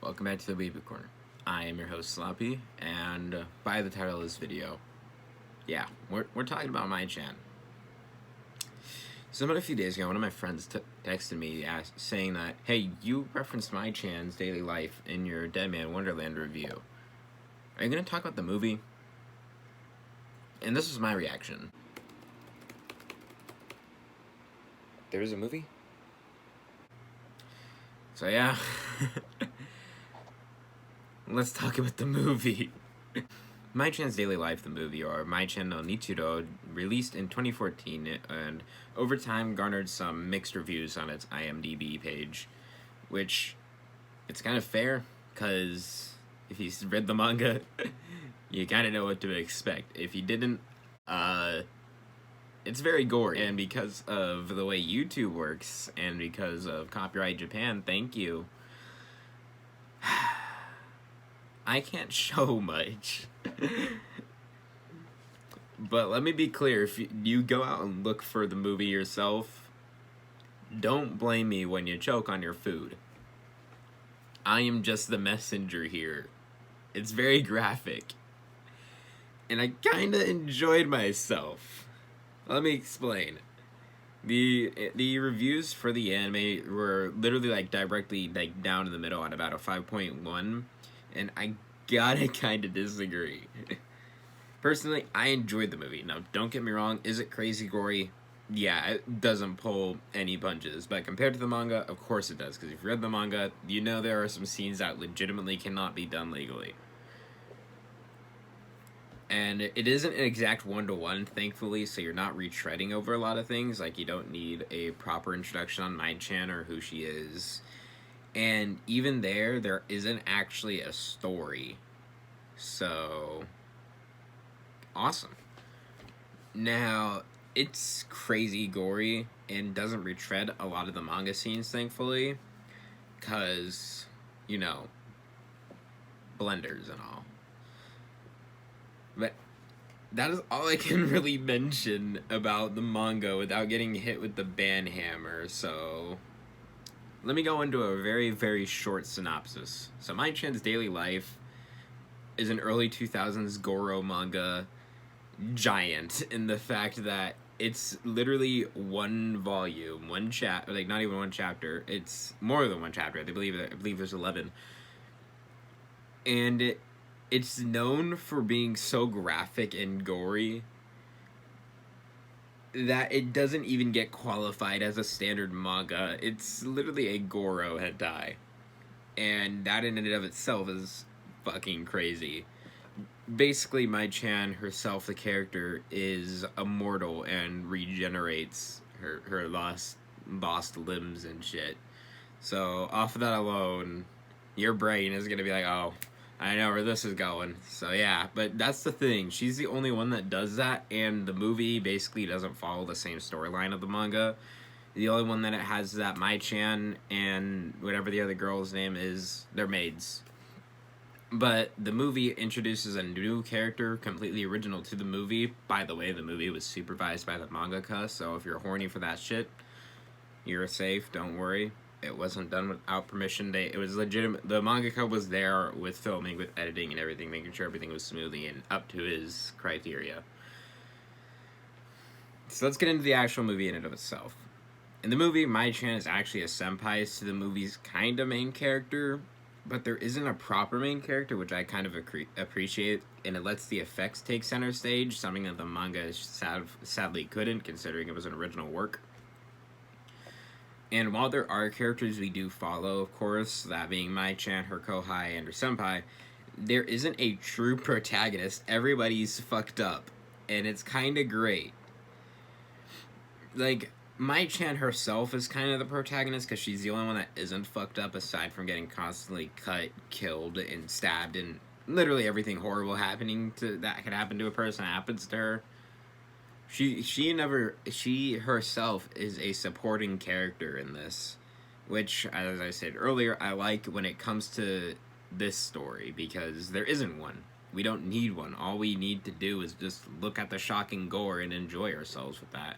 Welcome back to the Weebly Corner. I am your host Sloppy, and by the title of this video, yeah, we're talking about Mai-chan. So about a few days ago, one of my friends texted me saying that, hey, you referenced Mai-chan's daily life in your Dead Man Wonderland review. Are you going to talk about the movie? And this was my reaction. There is a movie? So yeah, let's talk about the movie. Mai-chan's Daily Life, the movie, or Mai-chan no Nichiro, released in 2014, and over time garnered some mixed reviews on its IMDb page, which it's kind of fair, because if you read the manga, you kind of know what to expect. If you didn't, it's very gory, and because of the way YouTube works, and because of Copyright Japan, thank you, I can't show much. But let me be clear, if you go out and look for the movie yourself, don't blame me when you choke on your food. I am just the messenger here. It's very graphic. And I kinda enjoyed myself. Let me explain. The reviews for the anime were literally directly down in the middle at about a 5.1, and I gotta kinda disagree. Personally, I enjoyed the movie. Now, don't get me wrong, is it crazy gory? Yeah, it doesn't pull any punches, but compared to the manga, of course it does, because if you read the manga, you know there are some scenes that legitimately cannot be done legally. And it isn't an exact one-to-one, thankfully, so you're not retreading over a lot of things. Like, you don't need a proper introduction on Mai-chan or who she is. And even there isn't actually a story. So, awesome. Now, it's crazy gory and doesn't retread a lot of the manga scenes, thankfully. Because, you know, blenders and all. But that is all I can really mention about the manga without getting hit with the ban hammer, so let me go into a very, very short synopsis. So Mai-chan's Daily Life is an early 2000s Goro manga giant in the fact that it's literally one volume, one chapter, not even one chapter, it's more than one chapter, I believe there's 11. And it's known for being so graphic and gory that it doesn't even get qualified as a standard manga. It's literally a Goro hentai. And that in and of itself is fucking crazy. Basically, Mai-chan herself, the character, is immortal and regenerates her lost limbs and shit. So, off of that alone, your brain is gonna be like, oh, I know where this is going. So yeah, but that's the thing. She's the only one that does that, and the movie basically doesn't follow the same storyline of the manga. The only one that it has is that Mai-chan and whatever the other girl's name is, they're maids. But the movie introduces a new character, completely original to the movie. By the way, the movie was supervised by the mangaka, so if you're horny for that shit, you're safe, don't worry. It wasn't done without permission. It was legitimate. The mangaka was there with filming, with editing and everything, making sure everything was smoothly and up to his criteria. So let's get into the actual movie in and of itself. In the movie, Mai-chan is actually a senpai to the movie's kind of main character, but there isn't a proper main character, which I kind of appreciate, and it lets the effects take center stage, something that the manga sadly couldn't, considering it was an original work. And while there are characters we do follow, of course, that being Mai-chan, her kohai, and her senpai, there isn't a true protagonist. Everybody's fucked up, and it's kind of great. Like, Mai-chan herself is kind of the protagonist because she's the only one that isn't fucked up, aside from getting constantly cut, killed, and stabbed, and literally everything horrible that could happen to a person happens to her. She herself is a supporting character in this, which, as I said earlier, I like when it comes to this story, because there isn't one. We don't need one. All we need to do is just look at the shocking gore and enjoy ourselves with that.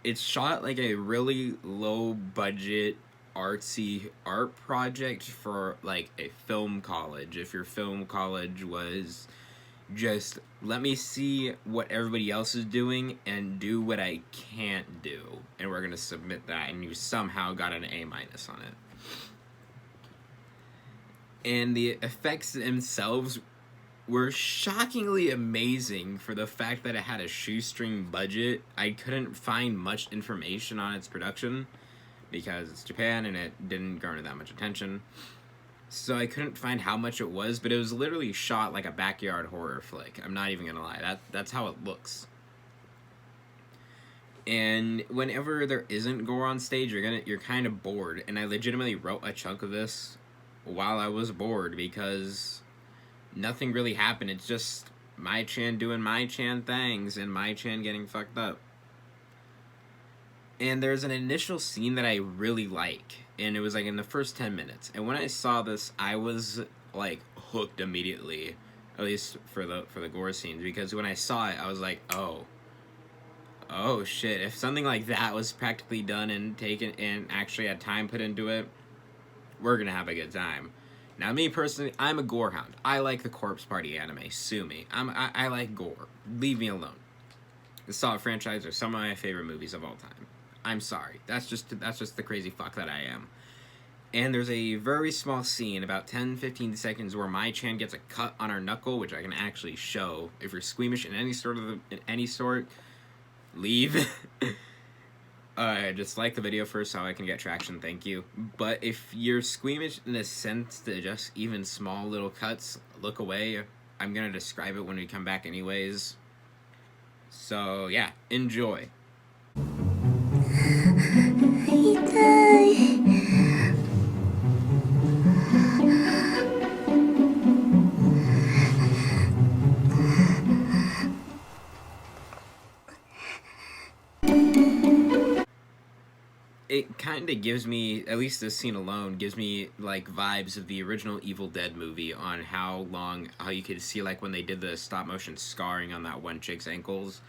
It's shot like a really low budget artsy art project for like a film college. If your film college was just let me see what everybody else is doing and do what I can't do, and we're gonna submit that, and you somehow got an A- on it. And the effects themselves were shockingly amazing for the fact that it had a shoestring budget. I couldn't find much information on its production because it's Japan and it didn't garner that much attention. So I couldn't find how much it was, but it was literally shot like a backyard horror flick. I'm not even gonna lie. That's how it looks. And whenever there isn't gore on stage, you're kind of bored. And I legitimately wrote a chunk of this while I was bored because nothing really happened. It's just Mai-chan doing Mai-chan things and Mai-chan getting fucked up. And there's an initial scene that I really like, and it was like in the first 10 minutes. And when I saw this, I was like hooked immediately, at least for the gore scenes, because when I saw it, I was like, oh shit, if something like that was practically done and taken and actually had time put into it, we're gonna have a good time. Now, me personally, I'm a gore hound. I like the Corpse Party anime. Sue me. I like gore. Leave me alone. The Saw franchise are some of my favorite movies of all time. I'm sorry. That's just the crazy fuck that I am. And there's a very small scene, about 10-15 seconds, where Mai-chan gets a cut on her knuckle, which I can actually show. If you're squeamish in any sort, leave. Just like the video first so I can get traction, thank you. But if you're squeamish in a sense to just even small little cuts, look away. I'm gonna describe it when we come back anyways. So yeah, enjoy. It kind of gives me, at least this scene alone, gives me like vibes of the original Evil Dead movie on how you could see like when they did the stop motion scarring on that one chick's ankles.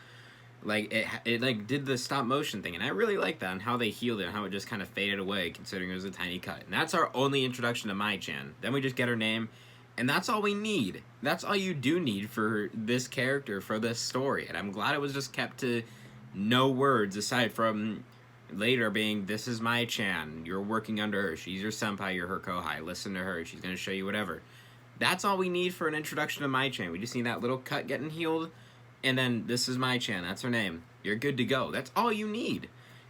Like it like did the stop motion thing, and I really like that and how they healed it and how it just kind of faded away considering it was a tiny cut. And that's our only introduction to Mai-chan. Then we just get her name, and that's all we need. That's all you do need for this character, for this story. And I'm glad it was just kept to no words aside from later being, this is Mai-chan, you're working under her, she's your senpai, you're her kohai, listen to her, she's gonna show you whatever. That's all we need for an introduction to Mai-chan. We just need that little cut getting healed, and then this is Mai-chan, that's her name. You're good to go. That's all you need.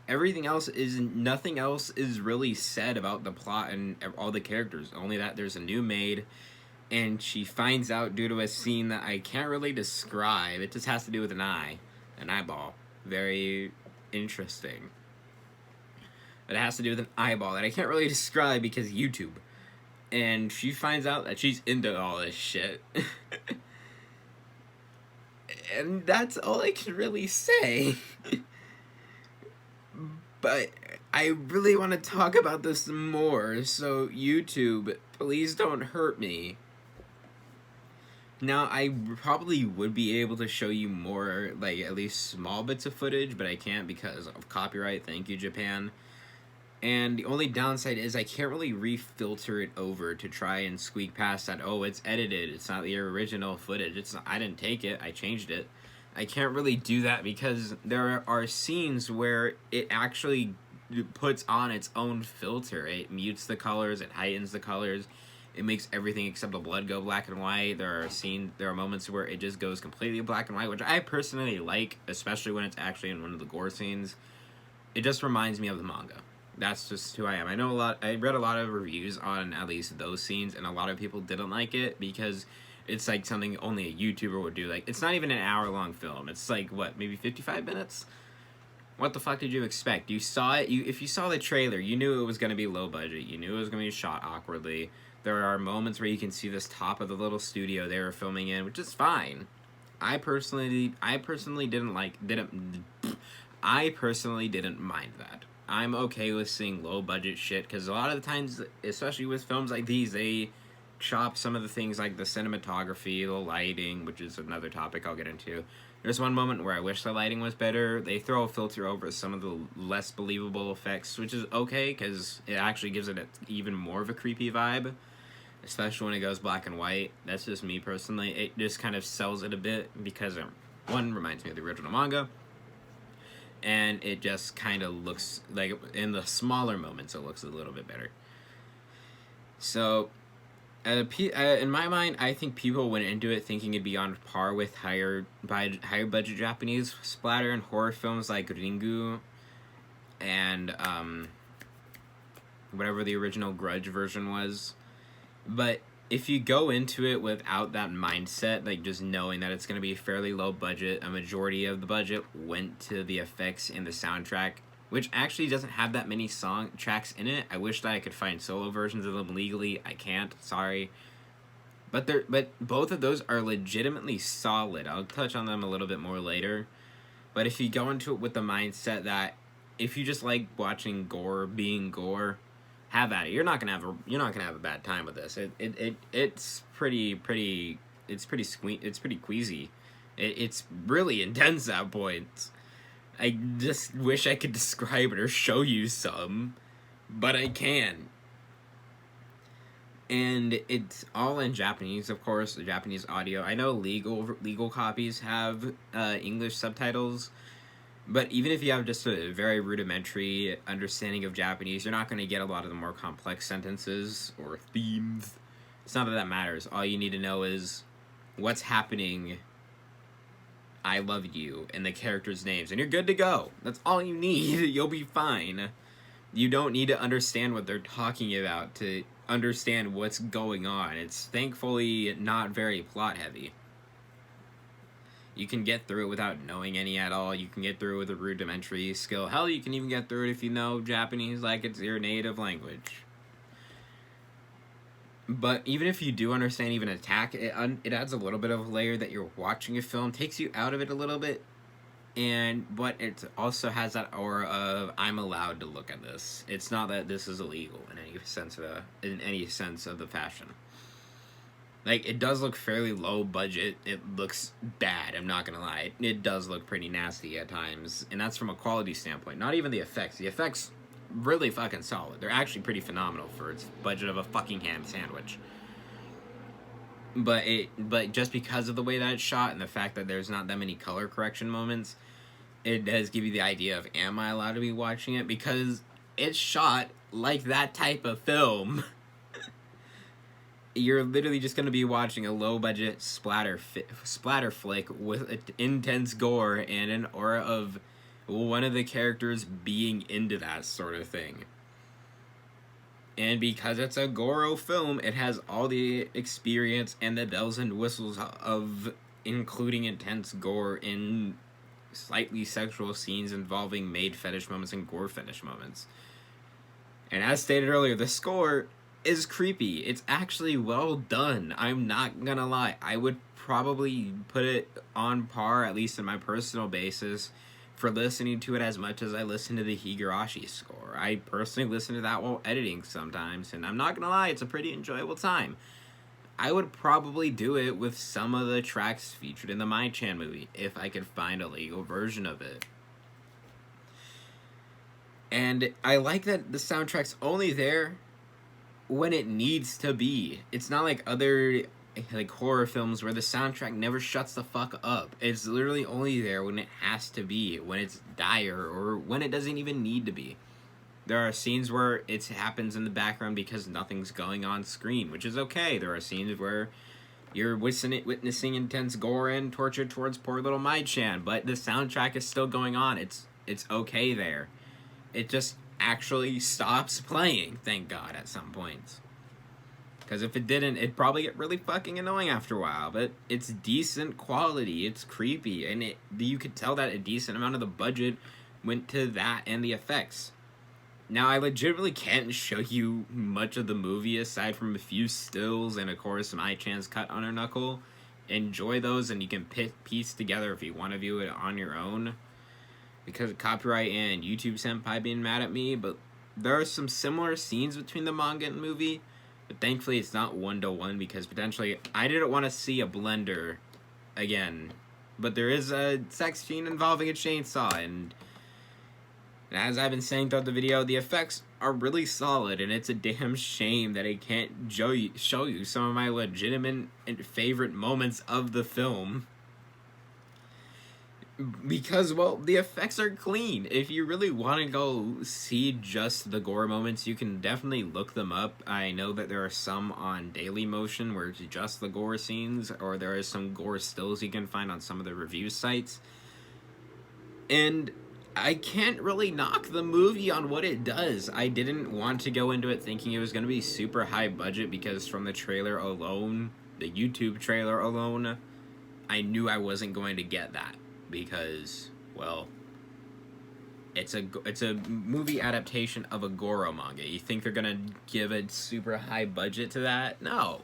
Nothing else is really said about the plot and all the characters, only that there's a new maid, and she finds out due to a scene that I can't really describe. It just has to do with an eyeball. Very interesting. But it has to do with an eyeball that I can't really describe because YouTube. And she finds out that she's into all this shit. And that's all I can really say. But I really want to talk about this more, so YouTube, please don't hurt me. Now, I probably would be able to show you more, like, at least small bits of footage, but I can't because of copyright. Thank you, Japan. And the only downside is I can't really refilter it over to try and squeak past that, oh, it's edited, it's not the original footage, I didn't take it, I changed it. I can't really do that because there are scenes where it actually puts on its own filter. It mutes the colors, it heightens the colors, it makes everything except the blood go black and white. There are moments where it just goes completely black and white, which I personally like, especially when it's actually in one of the gore scenes. It just reminds me of the manga. That's just who I am. I read a lot of reviews on at least those scenes, and a lot of people didn't like it because it's like something only a YouTuber would do. Like, it's not even an hour-long film. It's like, what, maybe 55 minutes? What the fuck did you expect? You saw it, if you saw the trailer, you knew it was going to be low budget. You knew it was going to be shot awkwardly. There are moments where you can see this top of the little studio they were filming in, which is fine. I personally didn't mind that. I'm okay with seeing low-budget shit, because a lot of the times, especially with films like these, they chop some of the things like the cinematography, the lighting, which is another topic I'll get into, There's one moment where I wish the lighting was better. They throw a filter over some of the less believable effects, which is okay because it actually gives it even more of a creepy vibe, especially when it goes black and white. That's just me personally. It just kind of sells it a bit because one, reminds me of the original manga, and it just kind of looks like, in the smaller moments, it looks a little bit better. So, in my mind, I think people went into it thinking it'd be on par with higher budget Japanese splatter and horror films like Ringu and whatever the original Grudge version was. But if you go into it without that mindset, like just knowing that it's going to be fairly low budget, a majority of the budget went to the effects and the soundtrack, which actually doesn't have that many song tracks in it. I wish that I could find solo versions of them legally. I can't, sorry. But both of those are legitimately solid. I'll touch on them a little bit more later. But if you go into it with the mindset that if you just like watching gore being gore, have at it. You're not gonna have a bad time with this. It's pretty queasy. It's really intense at points. I just wish I could describe it or show you some, but I can. And it's all in Japanese, of course, the Japanese audio. I know legal copies have English subtitles, but even if you have just a very rudimentary understanding of Japanese, you're not going to get a lot of the more complex sentences or themes. It's not that matters. All you need to know is what's happening, I love you, and the characters' names, and you're good to go. That's all you need. You'll be fine. You don't need to understand what they're talking about to understand what's going on. It's thankfully not very plot heavy. You can get through it without knowing any at all. You can get through it with a rudimentary skill. Hell, you can even get through it if you know Japanese like it's your native language. But even if you do understand even attack, it adds a little bit of a layer that you're watching a film, takes you out of it a little bit, but it also has that aura of I'm allowed to look at this. It's not that this is illegal in any sense of the fashion. Like, it does look fairly low budget. It looks bad, I'm not gonna lie. It does look pretty nasty at times, and that's from a quality standpoint. Not even the effects. The effects really fucking solid. They're actually pretty phenomenal for its budget of a fucking ham sandwich. But just because of the way that it's shot and the fact that there's not that many color correction moments, it does give you the idea of, am I allowed to be watching it? Because it's shot like that type of film. You're literally just going to be watching a low-budget splatter flick with intense gore and an aura of one of the characters being into that sort of thing. And because it's a Goro film, it has all the experience and the bells and whistles of including intense gore in slightly sexual scenes involving maid fetish moments and gore fetish moments. And as stated earlier, the score is creepy. It's actually well done. I'm not gonna lie. I would probably put it on par, at least in my personal basis, for listening to it as much as I listen to the Higurashi score. I personally listen to that while editing sometimes, and I'm not gonna lie, it's a pretty enjoyable time. I would probably do it with some of the tracks featured in the Mai-chan movie, if I could find a legal version of it. And I like that the soundtrack's only there when it needs to be. It's not like other horror films where the soundtrack never shuts the fuck up. It's literally only there when it has to be, when it's dire, or when it doesn't even need to be. There are scenes where it happens in the background because nothing's going on screen, which is okay. There are scenes where you're witnessing intense gore and torture towards poor little Mai-chan, but the soundtrack is still going on. It's okay there. It just actually stops playing, thank God, at some points. Because if it didn't, it'd probably get really fucking annoying after a while. But it's decent quality, it's creepy, and you could tell that a decent amount of the budget went to that and the effects. Now, I legitimately can't show you much of the movie aside from a few stills and, of course, Mai-chan's cut on her knuckle. Enjoy those, and you can piece together if you want to view it on your own. Because of copyright and YouTube Senpai being mad at me, but there are some similar scenes between the manga and movie, but thankfully it's not one-to-one, because potentially I didn't want to see a blender again but there is a sex scene involving a chainsaw, and as I've been saying throughout the video, the effects are really solid, and it's a damn shame that I can't show you some of my legitimate and favorite moments of the film. Because, well, the effects are clean. If you really want to go see just the gore moments, you can definitely look them up. I know that there are some on Dailymotion where it's just the gore scenes, or there are some gore stills you can find on some of the review sites. And I can't really knock the movie on what it does. I didn't want to go into it thinking it was going to be super high budget, because from the trailer alone, the YouTube trailer alone, I knew I wasn't going to get that. Because, well, it's a movie adaptation of a gore manga. You think they're gonna give a super high budget to that? No.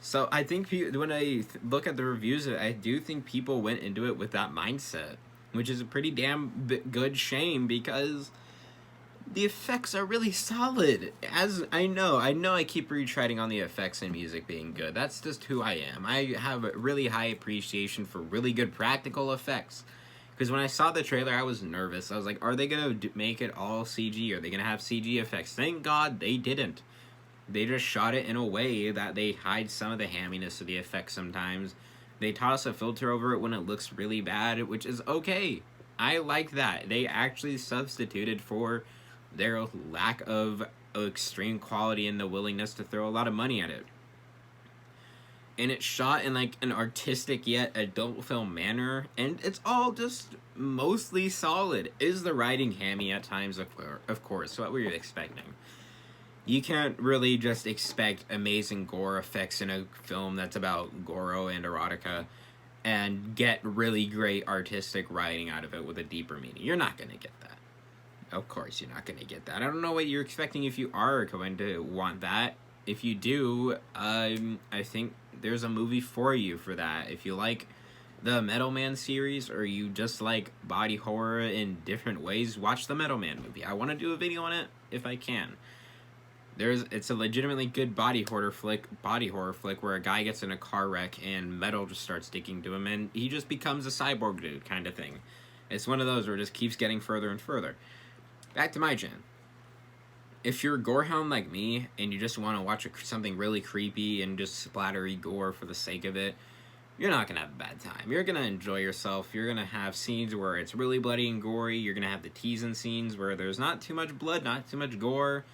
So I think when I look at the reviews, I do think people went into it with that mindset, which is a pretty damn good shame, because the effects are really solid. As I know I keep retreading on the effects and music being good. That's just who I am. I have a really high appreciation for really good practical effects. Because when I saw the trailer, I was nervous. I was like, are they going to make it all CG? Are they going to have CG effects? Thank God they didn't. They just shot it in a way that they hide some of the hamminess of the effects sometimes. They toss a filter over it when it looks really bad, which is okay. I like that. They actually substituted for their lack of extreme quality and the willingness to throw a lot of money at it. And it's shot in like an artistic yet adult film manner, and it's all just mostly solid. Is the writing hammy at times? Of course. What were you expecting? You can't really just expect amazing gore effects in a film that's about Goro and erotica and get really great artistic writing out of it with a deeper meaning. You're not going to get that. Of course, you're not going to get that. I don't know what you're expecting if you are going to want that. If you do, I think there's a movie for you for that. If you like the Metal Man series, or you just like body horror in different ways, watch the Metal Man movie. I want to do a video on it if I can. It's a legitimately good body horror flick where a guy gets in a car wreck and metal just starts sticking to him, and he just becomes a cyborg dude kind of thing. It's one of those where it just keeps getting further and further. Back to Mai-chan. If you're a gorehound like me, and you just want to watch something really creepy and just splattery gore for the sake of it, you're not going to have a bad time. You're going to enjoy yourself. You're going to have scenes where it's really bloody and gory. You're going to have the teasing scenes where there's not too much blood, not too much gore.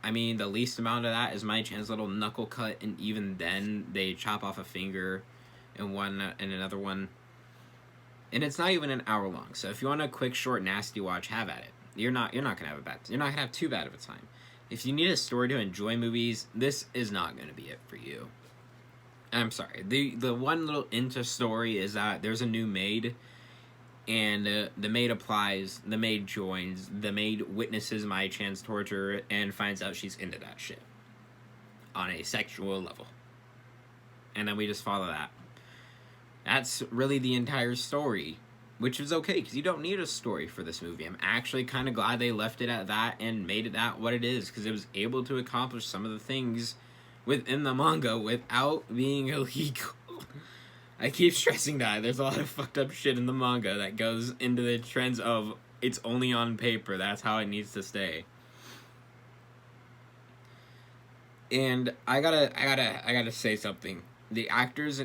I mean, the least amount of that is Mai-chan's little knuckle cut, and even then, they chop off a finger in one and another one. And it's not even an hour long, so if you want a quick, short, nasty watch, have at it. You're not gonna have too bad of a time. If you need a story to enjoy movies, this is not gonna be it for you. I'm sorry. The one little story is that there's a new maid, and the maid joins, the maid witnesses Mai-chan's torture and finds out she's into that shit on a sexual level. And then we just follow that. That's really the entire story, which is okay, because you don't need a story for this movie. I'm actually kind of glad they left it at that and made it that what it is, because it was able to accomplish some of the things within the manga without being illegal. I keep stressing that. There's a lot of fucked up shit in the manga that goes into the trends of it's only on paper. That's how it needs to stay. And I gotta say something. The actresses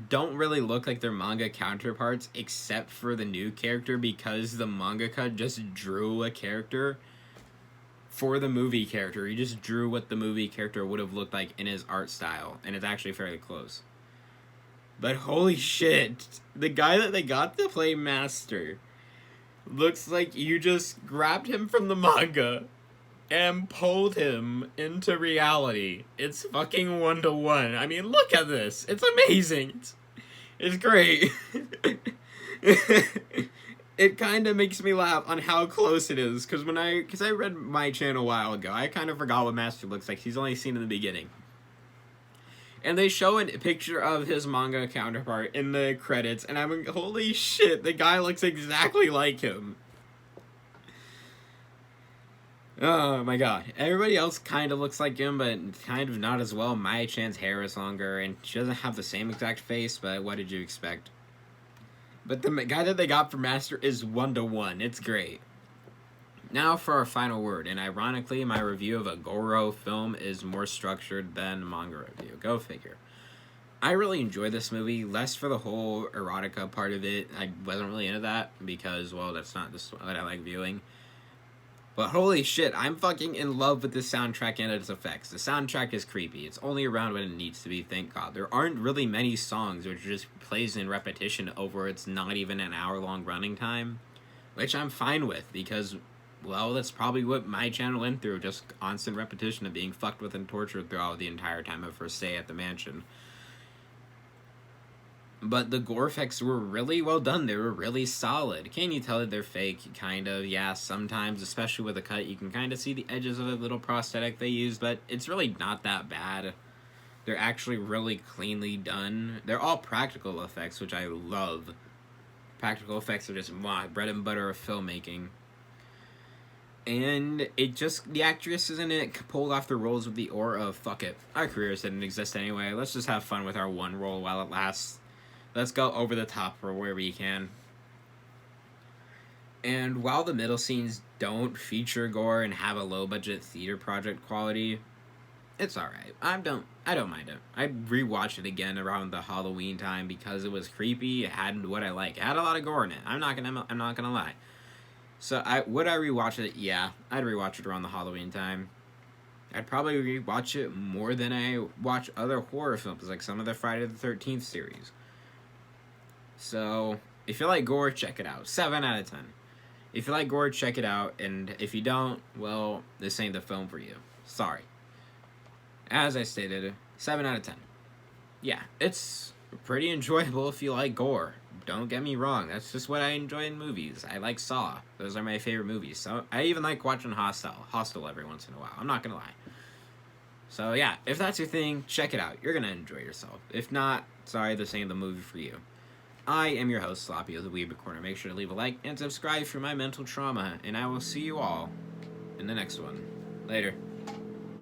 don't really look like their manga counterparts, except for the new character, because the mangaka just drew a character for the movie character. He just drew what the movie character would have looked like in his art style, and it's actually fairly close. But holy shit, the guy that they got to play Master looks like you just grabbed him from the manga and pulled him into reality. It's fucking 1-to-1. I mean, look at this. It's amazing. It's great. It kind of makes me laugh on how close it is, because I read Mai-chan a while ago, I kind of forgot what Master looks like. He's only seen in the beginning. And they show a picture of his manga counterpart in the credits, and I'm like, holy shit, the guy looks exactly like him. Oh my god. Everybody else kind of looks like him, but kind of not as well. Mai-chan's hair is longer, and she doesn't have the same exact face, but what did you expect? But the guy that they got for Master is 1-to-1. It's great. Now for our final word, and ironically, my review of a Goro film is more structured than manga review. Go figure. I really enjoy this movie, less for the whole erotica part of it. I wasn't really into that because, well, that's not just what I like viewing. But holy shit, I'm fucking in love with the soundtrack and its effects. The soundtrack is creepy. It's only around when it needs to be, thank God. There aren't really many songs which just plays in repetition over it's not even an hour-long running time, which I'm fine with because, well, that's probably what Mai-chan went through, just constant repetition of being fucked with and tortured throughout the entire time of her stay at the mansion. But the gore effects were really well done. They were really solid. Can you tell that they're fake? Kind of, yeah, sometimes, especially with a cut, you can kind of see the edges of the little prosthetic they used, but it's really not that bad. They're actually really cleanly done. They're all practical effects, which I love. Practical effects are just bread and butter of filmmaking. And it just, the actresses in it pulled off the roles with the aura of, fuck it, our careers didn't exist anyway. Let's just have fun with our one role while it lasts. Let's go over the top for where we can. And while the middle scenes don't feature gore and have a low budget theater project quality, it's alright. I don't mind it. I'd rewatch it again around the Halloween time because it was creepy. It had what I like. It had a lot of gore in it. I'm not gonna lie. So would I rewatch it? Yeah, I'd rewatch it around the Halloween time. I'd probably rewatch it more than I watch other horror films, like some of the Friday the 13th series. So, if you like gore, check it out. 7 out of 10. If you like gore, check it out. And if you don't, well, this ain't the film for you. Sorry. As I stated, 7 out of 10. Yeah, it's pretty enjoyable if you like gore. Don't get me wrong, that's just what I enjoy in movies. I like Saw. Those are my favorite movies. So I even like watching Hostel every once in a while. I'm not gonna lie. So yeah, if that's your thing, check it out. You're gonna enjoy yourself. If not, sorry, this ain't the movie for you. I am your host, Sloppy of the Weeb Corner. Make sure to leave a like and subscribe for my mental trauma, and I will see you all in the next one. Later.